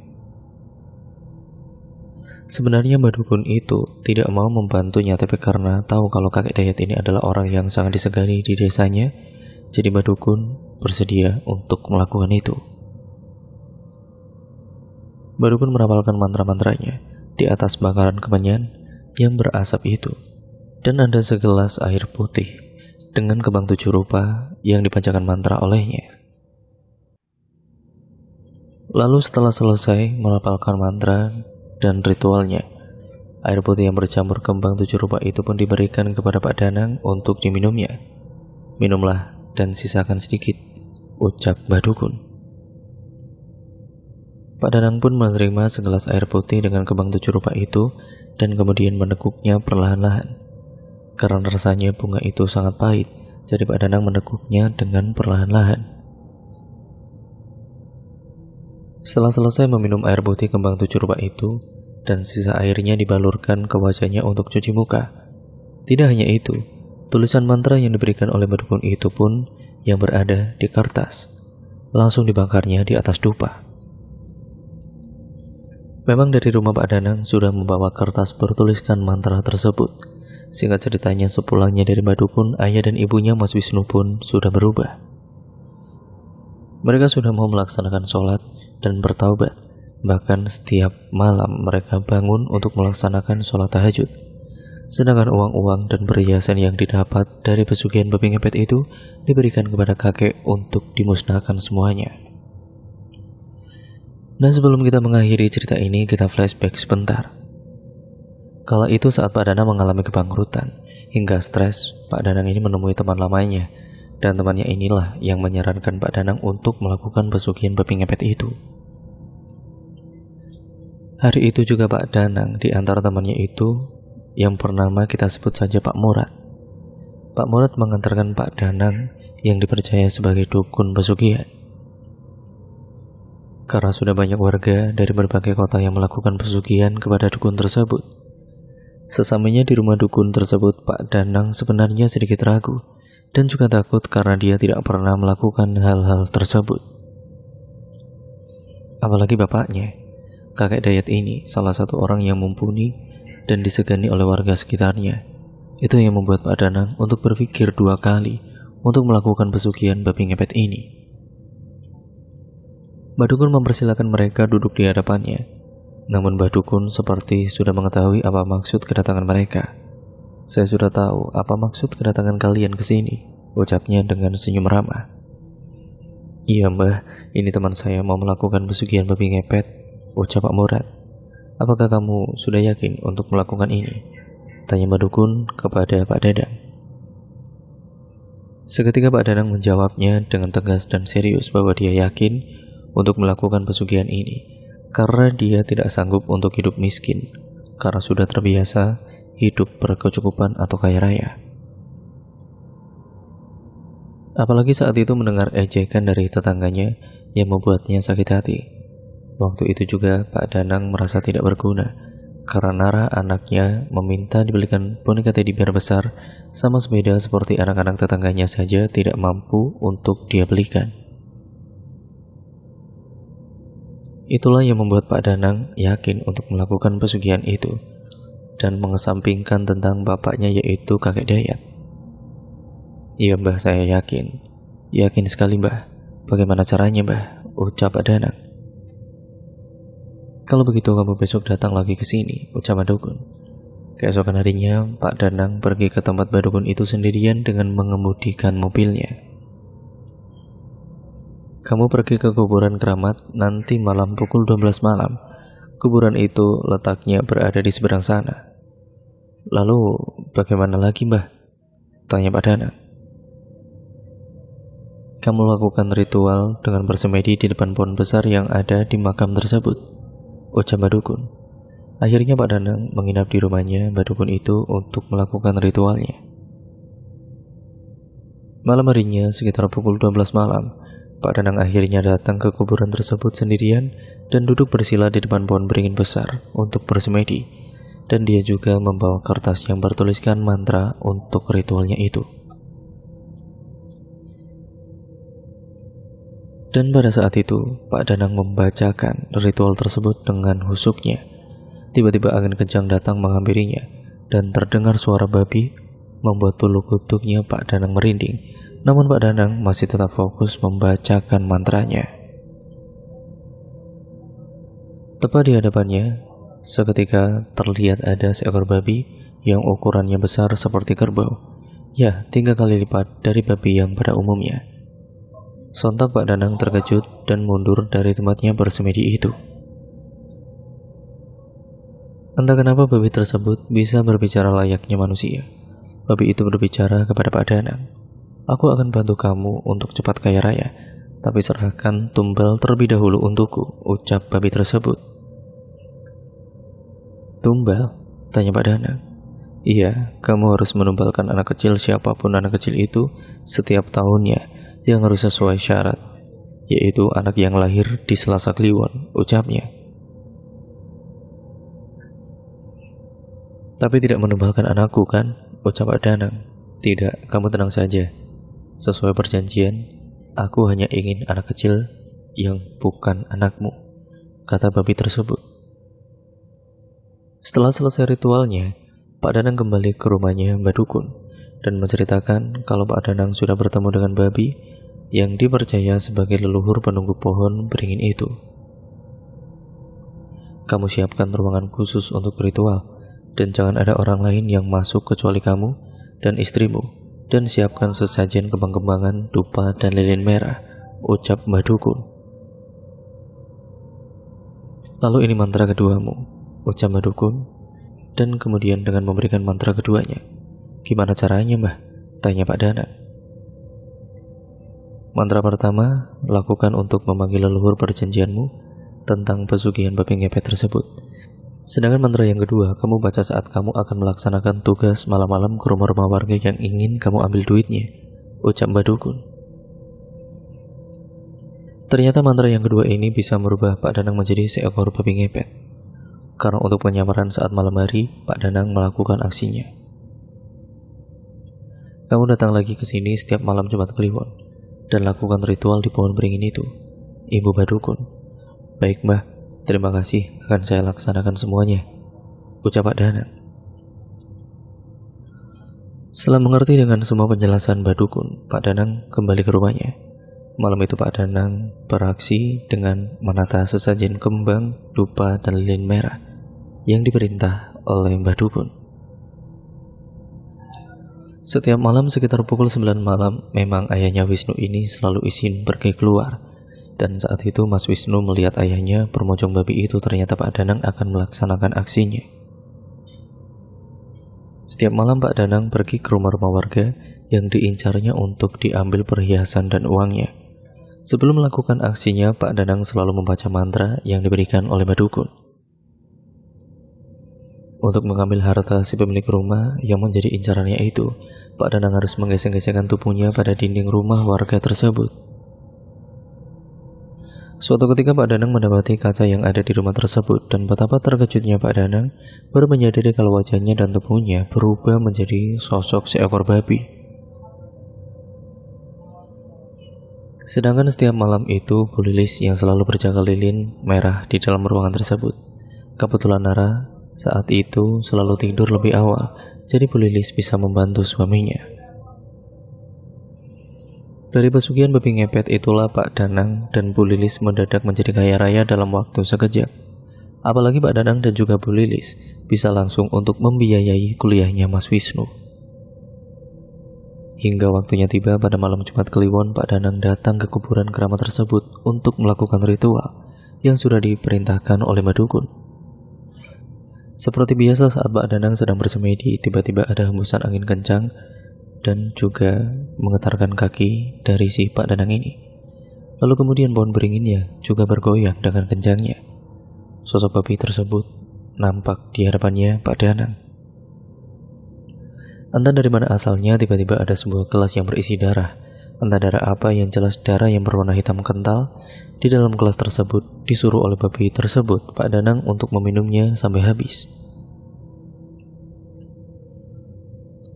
Sebenarnya Mbak Dukun itu tidak mau membantunya, tapi karena tahu kalau kakek Dayat ini adalah orang yang sangat disegani di desanya, jadi Mbak Dukun bersedia untuk melakukan itu. Mbak Dukun merapalkan mantra-mantranya di atas bakaran kemenyan yang berasap itu, dan ada segelas air putih dengan kembang 7 rupa yang dipancarkan mantra olehnya. Lalu setelah selesai merapalkan mantra dan ritualnya, air putih yang bercampur kembang 7 rupa itu pun diberikan kepada Pak Danang untuk diminumnya. Minumlah dan sisakan sedikit, ucap Mbah Dukun. Pak Danang pun menerima segelas air putih dengan kembang 7 rupa itu dan kemudian meneguknya perlahan-lahan. Karena rasanya bunga itu sangat pahit, jadi Pak Danang meneguknya dengan perlahan-lahan. Setelah selesai meminum air putih kembang 7 rupa itu dan sisa airnya dibalurkan ke wajahnya untuk cuci muka. Tidak hanya itu, tulisan mantra yang diberikan oleh Mbah Dukun itu pun yang berada di kertas langsung dibakarnya di atas dupa. Memang dari rumah Pak Danang sudah membawa kertas bertuliskan mantra tersebut. Singkat ceritanya, sepulangnya dari Mbah Dukun, ayah dan ibunya Mas Wisnu pun sudah berubah. Mereka sudah mau melaksanakan sholat dan bertaubat. Bahkan setiap malam mereka bangun untuk melaksanakan sholat tahajud. Sedangkan uang-uang dan perhiasan yang didapat dari pesugihan babi ngepet itu diberikan kepada kakek untuk dimusnahkan semuanya. Nah, sebelum kita mengakhiri cerita ini, kita flashback sebentar. Kala itu saat Pak Danang mengalami kebangkrutan hingga stres, Pak Danang ini menemui teman lamanya, dan temannya inilah yang menyarankan Pak Danang untuk melakukan pesugihan babi ngepet itu. Hari itu juga Pak Danang di antara temannya itu yang bernama kita sebut saja Pak Murad. Pak Murad mengantarkan Pak Danang yang dipercaya sebagai dukun pesugihan. Karena sudah banyak warga dari berbagai kota yang melakukan pesugihan kepada dukun tersebut. Sesamanya di rumah dukun tersebut, Pak Danang sebenarnya sedikit ragu dan juga takut karena dia tidak pernah melakukan hal-hal tersebut. Apalagi bapaknya, kakek Dayat ini salah satu orang yang mumpuni dan disegani oleh warga sekitarnya. Itu yang membuat Pak Danang untuk berpikir 2 kali untuk melakukan pesugihan babi ngepet ini. Mbah Dukun mempersilahkan mereka duduk di hadapannya. Namun Mbah Dukun seperti sudah mengetahui apa maksud kedatangan mereka. "Saya sudah tahu apa maksud kedatangan kalian ke sini," ucapnya dengan senyum ramah. "Iya Mbah, ini teman saya mau melakukan pesugihan babi ngepet," ucap Pak Murad. "Apakah kamu sudah yakin untuk melakukan ini?" tanya Mbah Dukun kepada Pak Dadang. Seketika Pak Danang menjawabnya dengan tegas dan serius bahwa dia yakin untuk melakukan pesugihan ini karena dia tidak sanggup untuk hidup miskin, karena sudah terbiasa hidup berkecukupan atau kaya raya. Apalagi saat itu mendengar ejekan dari tetangganya yang membuatnya sakit hati. Waktu itu juga Pak Danang merasa tidak berguna karena Nara anaknya meminta dibelikan boneka teddy bear besar sama sepeda seperti anak-anak tetangganya saja tidak mampu untuk dia belikan. Itulah yang membuat Pak Danang yakin untuk melakukan pesugihan itu dan mengesampingkan tentang bapaknya yaitu kakek Dayat. "Iya Mbah, saya yakin. Yakin sekali Mbah. Bagaimana caranya Mbah?" ucap Pak Danang. "Kalau begitu kamu besok datang lagi ke sini," ucap Mbah Dukun. Keesokan harinya Pak Danang pergi ke tempat Mbah Dukun itu sendirian dengan mengemudikan mobilnya. "Kamu pergi ke kuburan keramat nanti malam pukul 12 malam. Kuburan itu letaknya berada di seberang sana." "Lalu bagaimana lagi Mbah?" tanya Pak Danang. "Kamu lakukan ritual dengan bersemedi di depan pohon besar yang ada di makam tersebut," ucap Mbah Dukun. Akhirnya Pak Danang menginap di rumahnya Mbah Dukun itu untuk melakukan ritualnya. Malam harinya sekitar pukul 12 malam, Pak Danang akhirnya datang ke kuburan tersebut sendirian dan duduk bersila di depan pohon beringin besar untuk bersemedi, dan dia juga membawa kertas yang bertuliskan mantra untuk ritualnya itu. Dan pada saat itu, Pak Danang membacakan ritual tersebut dengan husuknya. Tiba-tiba angin kencang datang menghampirinya, dan terdengar suara babi membuat bulu kuduknya Pak Danang merinding. Namun Pak Danang masih tetap fokus membacakan mantranya. Tepat di hadapannya, seketika terlihat ada seekor babi yang ukurannya besar seperti kerbau. Ya, 3 kali lipat dari babi yang pada umumnya. Sontak Pak Danang terkejut dan mundur dari tempatnya bersemedi itu. Entah kenapa babi tersebut bisa berbicara layaknya manusia. Babi itu berbicara kepada Pak Danang. "Aku akan bantu kamu untuk cepat kaya raya, tapi serahkan tumbal terlebih dahulu untukku," ucap babi tersebut. "Tumbal?" tanya Pak Danang. "Iya, kamu harus menumbalkan anak kecil siapapun anak kecil itu setiap tahunnya yang harus sesuai syarat, yaitu anak yang lahir di Selasa Kliwon," ucapnya. "Tapi tidak menumbalkan anakku kan?" ucap Pak Danang. "Tidak, kamu tenang saja. Sesuai perjanjian, aku hanya ingin anak kecil yang bukan anakmu," kata babi tersebut. Setelah selesai ritualnya, Pak Danang kembali ke rumahnya Mbah Dukun dan menceritakan kalau Pak Danang sudah bertemu dengan babi yang dipercaya sebagai leluhur penunggu pohon beringin itu. "Kamu siapkan ruangan khusus untuk ritual, dan jangan ada orang lain yang masuk kecuali kamu dan istrimu. Dan siapkan sesajen kembang-kembangan, dupa, dan lilin merah," ucap Mbah Dukun. "Lalu ini mantra keduamu," ucap Mbah Dukun, dan kemudian dengan memberikan mantra keduanya. "Gimana caranya Mbah?" tanya Pak Danang. "Mantra pertama, lakukan untuk memanggil leluhur perjanjianmu tentang pesugihan babi ngepet tersebut. Sedangkan mantra yang kedua, kamu baca saat kamu akan melaksanakan tugas malam-malam ke rumah-rumah warga yang ingin kamu ambil duitnya," ucap Mbah Dukun. Ternyata mantra yang kedua ini bisa merubah Pak Danang menjadi seekor babi ngepet. Karena untuk penyamaran saat malam hari, Pak Danang melakukan aksinya. "Kamu datang lagi ke sini setiap malam Jumat Kliwon dan lakukan ritual di pohon beringin itu," Ibu Mbah Dukun. "Baik Mbah, terima kasih, akan saya laksanakan semuanya," ucap Pak Danang. Setelah mengerti dengan semua penjelasan Badukun, Pak Danang kembali ke rumahnya. Malam itu Pak Danang beraksi dengan menata sesajen kembang, dupa, dan lilin merah yang diperintah oleh Badukun. Setiap malam sekitar pukul 9 malam, memang ayahnya Wisnu ini selalu izin pergi keluar. Dan saat itu Mas Wisnu melihat ayahnya bermojong babi itu, ternyata Pak Danang akan melaksanakan aksinya. Setiap malam Pak Danang pergi ke rumah-rumah warga yang diincarnya untuk diambil perhiasan dan uangnya. Sebelum melakukan aksinya, Pak Danang selalu membaca mantra yang diberikan oleh Badukun. Untuk mengambil harta si pemilik rumah yang menjadi incarannya itu, Pak Danang harus menggesek-gesekkan tubuhnya pada dinding rumah warga tersebut. Suatu ketika Pak Danang mendapati kaca yang ada di rumah tersebut, dan betapa terkejutnya Pak Danang baru menyadari kalau wajahnya dan tubuhnya berubah menjadi sosok seekor babi. Sedangkan setiap malam itu Bu Lilis yang selalu berjaga lilin merah di dalam ruangan tersebut. Kebetulan Nara saat itu selalu tidur lebih awal, jadi Bu Lilis bisa membantu suaminya. Dari pesugihan babi ngepet itulah Pak Danang dan Bu Lilis mendadak menjadi kaya raya dalam waktu sekejap. Apalagi Pak Danang dan juga Bu Lilis bisa langsung untuk membiayai kuliahnya Mas Wisnu. Hingga waktunya tiba pada malam Jumat Kliwon, Pak Danang datang ke kuburan keramat tersebut untuk melakukan ritual yang sudah diperintahkan oleh Badukun. Seperti biasa saat Pak Danang sedang bersemedi, tiba-tiba ada hembusan angin kencang dan juga menggetarkan kaki dari si Pak Danang ini. Lalu kemudian pohon beringinnya juga bergoyang dengan kencangnya. Sosok babi tersebut nampak di hadapannya Pak Danang. Entah dari mana asalnya, tiba-tiba ada sebuah gelas yang berisi darah. Entah darah apa, yang jelas darah yang berwarna hitam kental. Di dalam gelas tersebut disuruh oleh babi tersebut Pak Danang untuk meminumnya sampai habis.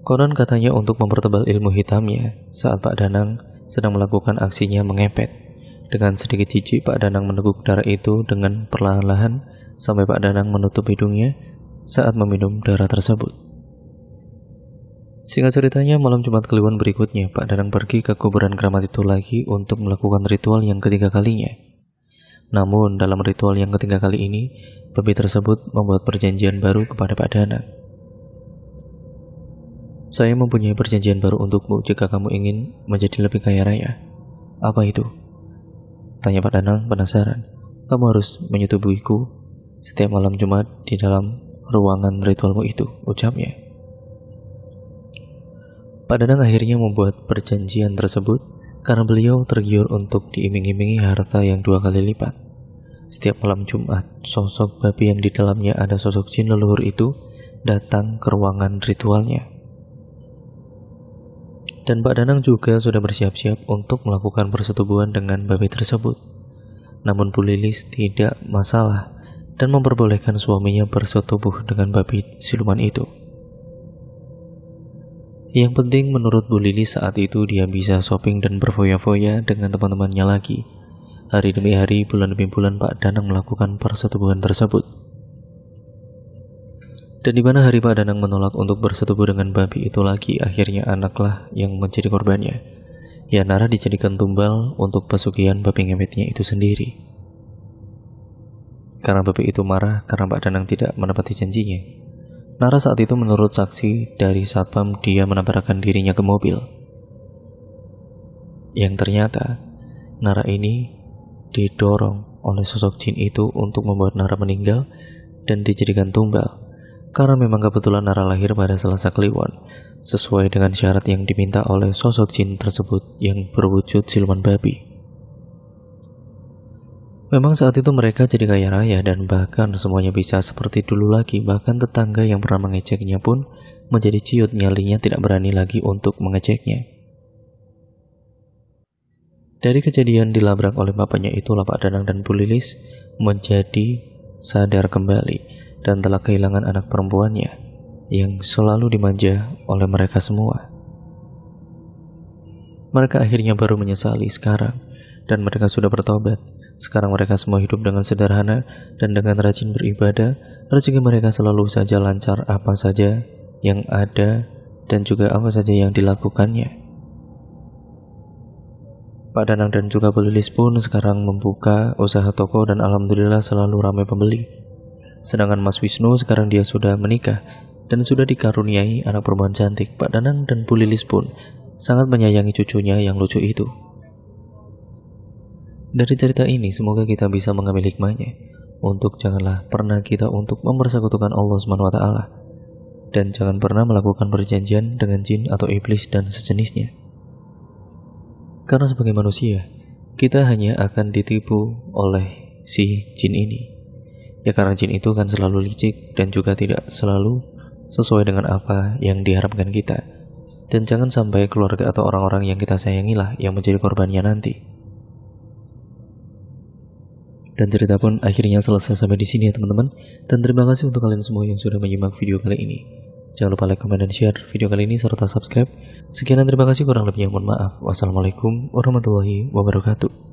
Konon katanya untuk mempertebal ilmu hitamnya, saat Pak Danang sedang melakukan aksinya mengepet. Dengan sedikit jijik, Pak Danang meneguk darah itu dengan perlahan-lahan sampai Pak Danang menutup hidungnya saat meminum darah tersebut. Singkat ceritanya, malam Jumat Kliwon berikutnya, Pak Danang pergi ke kuburan keramat itu lagi untuk melakukan ritual yang ketiga kalinya. Namun, dalam ritual yang ketiga kali ini, babi tersebut membuat perjanjian baru kepada Pak Danang. Saya mempunyai perjanjian baru untukmu jika kamu ingin menjadi lebih kaya raya. Apa itu? Tanya Pak Danang penasaran. Kamu harus menyetubuhiku setiap malam Jumat di dalam ruangan ritualmu itu, ucapnya. Pak Danang akhirnya membuat perjanjian tersebut karena beliau tergiur untuk diiming-imingi harta yang 2 kali lipat. Setiap malam Jumat, sosok babi yang di dalamnya ada sosok jin leluhur itu datang ke ruangan ritualnya. Dan Pak Danang juga sudah bersiap-siap untuk melakukan persetubuhan dengan babi tersebut. Namun Bu Lilis tidak masalah dan memperbolehkan suaminya bersetubuh dengan babi siluman itu. Yang penting menurut Bu Lilis saat itu dia bisa shopping dan berfoya-foya dengan teman-temannya lagi. Hari demi hari, bulan demi bulan Pak Danang melakukan persetubuhan tersebut. Dan di mana hari Pak Danang menolak untuk bersetubuh dengan babi itu lagi, akhirnya anaklah yang menjadi korbannya. Ya, Nara dijadikan tumbal untuk pesugihan babi ngepetnya itu sendiri. Karena babi itu marah karena Pak Danang tidak menepati janjinya. Nara saat itu menurut saksi dari satpam dia menabrakkan dirinya ke mobil. Yang ternyata Nara ini didorong oleh sosok jin itu untuk membuat Nara meninggal dan dijadikan tumbal. Karena memang kebetulan Nara lahir pada Selasa Kliwon sesuai dengan syarat yang diminta oleh sosok jin tersebut yang berwujud siluman babi. Memang saat itu mereka jadi kaya raya dan bahkan semuanya bisa seperti dulu lagi. Bahkan tetangga yang pernah mengejeknya pun menjadi ciut, nyalinya tidak berani lagi untuk mengejeknya. Dari kejadian dilabrak oleh bapaknya itulah Pak Danang dan Bu Lilis menjadi sadar kembali dan telah kehilangan anak perempuannya yang selalu dimanja oleh mereka semua. Mereka akhirnya baru menyesali sekarang dan mereka sudah bertobat. Sekarang mereka semua hidup dengan sederhana dan dengan rajin beribadah. Rezeki mereka selalu saja lancar, apa saja yang ada dan juga apa saja yang dilakukannya. Pak Danang dan juga Bu Lilis pun sekarang membuka usaha toko dan alhamdulillah selalu ramai pembeli. Sedangkan Mas Wisnu sekarang dia sudah menikah dan sudah dikaruniai anak perempuan cantik. Pak Danang dan Bu Lilis pun sangat menyayangi cucunya yang lucu itu. Dari cerita ini semoga kita bisa mengambil hikmahnya untuk janganlah pernah kita untuk mempersekutukan Allah SWT, dan jangan pernah melakukan perjanjian dengan jin atau iblis dan sejenisnya. Karena sebagai manusia, kita hanya akan ditipu oleh si jin ini. Ya karena jin itu kan selalu licik dan juga tidak selalu sesuai dengan apa yang diharapkan kita. Dan jangan sampai keluarga atau orang-orang yang kita sayangilah yang menjadi korbannya nanti. Dan cerita pun akhirnya selesai sampai di sini ya teman-teman. Dan terima kasih untuk kalian semua yang sudah menyimak video kali ini. Jangan lupa like, comment, dan share video kali ini serta subscribe. Sekian dan terima kasih, kurang lebihnya mohon maaf. Wassalamualaikum warahmatullahi wabarakatuh.